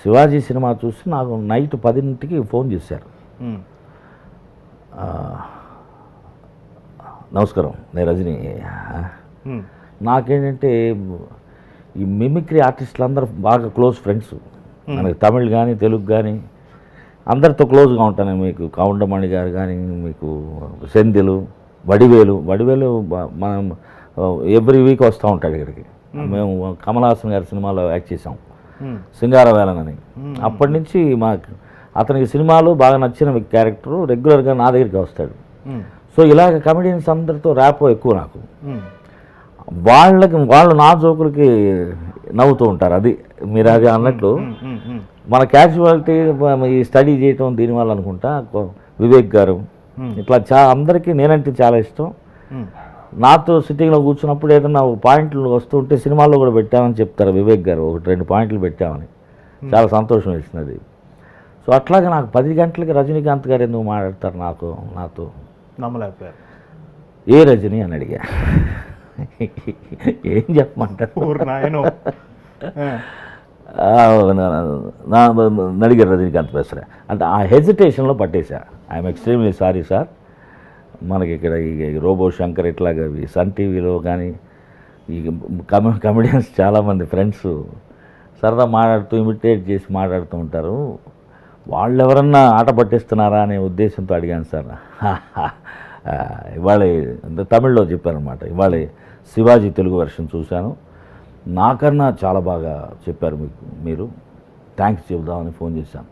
Shivaji cinema చూసి నాకు night 10ంటికి phone చేశారు. నమస్కారం, నేను రజనీ. నాకేంటంటే ఈ మిమిక్రీ ఆర్టిస్టులు అందరూ బాగా క్లోజ్ ఫ్రెండ్స్. మనకి తమిళ్ కానీ తెలుగు కానీ అందరితో క్లోజ్గా ఉంటాను. మీకు కౌండమణి గారు కానీ, మీకు సెంధిలు, వడివేలు మనం ఎవ్రీ వీక్ వస్తూ ఉంటాడు ఇక్కడికి. మేము కమల్ హాసన్ గారి సినిమాలో యాక్ట్ చేసాం, సింగారవేలన్ అని. అప్పటి నుంచి అతనికి సినిమాలు బాగా నచ్చిన క్యారెక్టరు రెగ్యులర్గా నా దగ్గరికి వస్తాడు. సో ఇలాగ కమెడియన్స్ అందరితో ర్యాపో ఎక్కువ నాకు. వాళ్ళు నా జోకులకి నవ్వుతూ ఉంటారు. అది మీరు అది అన్నట్లు మన క్యాజువాలిటీ ఈ స్టడీ చేయటం దీనివల్ల అనుకుంటా. వివేక్ గారు ఇట్లా అందరికీ నేనంటే చాలా ఇష్టం. నాతో సిట్టింగ్లో కూర్చున్నప్పుడు ఏదన్నా పాయింట్లు వస్తుంటే సినిమాల్లో కూడా పెట్టామని చెప్తారు వివేక్ గారు, 1-2 పాయింట్లు పెట్టామని. చాలా సంతోషం వేసినది. సో అట్లాగే నాకు 10 గంటలకి రజనీకాంత్ గారు ఎందుకు మాట్లాడతారు నాతో నమ్మలేకపోయారు. ఏ రజనీ అని అడిగా. ఏం చెప్పమంటారు, అడిగారు రజనీకాంత్ ప్రశ్న. అంటే ఆ హెజిటేషన్లో పట్టేశా. ఐఎమ్ ఎక్స్ట్రీమ్లీ సారీ సార్, మనకి ఇక్కడ ఈ రోబో శంకర్ ఇట్లాగా సన్ టీవీలో కానీ ఈ కమెడియన్స్ చాలామంది ఫ్రెండ్స్ సరదా మాట్లాడుతూ ఇమిటేట్ చేసి మాట్లాడుతూ ఉంటారు, వాళ్ళు ఎవరన్నా ఆట పట్టిస్తున్నారా అనే ఉద్దేశంతో అడిగాను సార్. ఇవాళ తమిళ్లో చెప్పారనమాట. ఇవాళ శివాజీ తెలుగు వెర్షన్ చూశాను, నాకన్నా చాలా బాగా చెప్పారు మీరు, థ్యాంక్స్ చెబుదామని ఫోన్ చేశాను.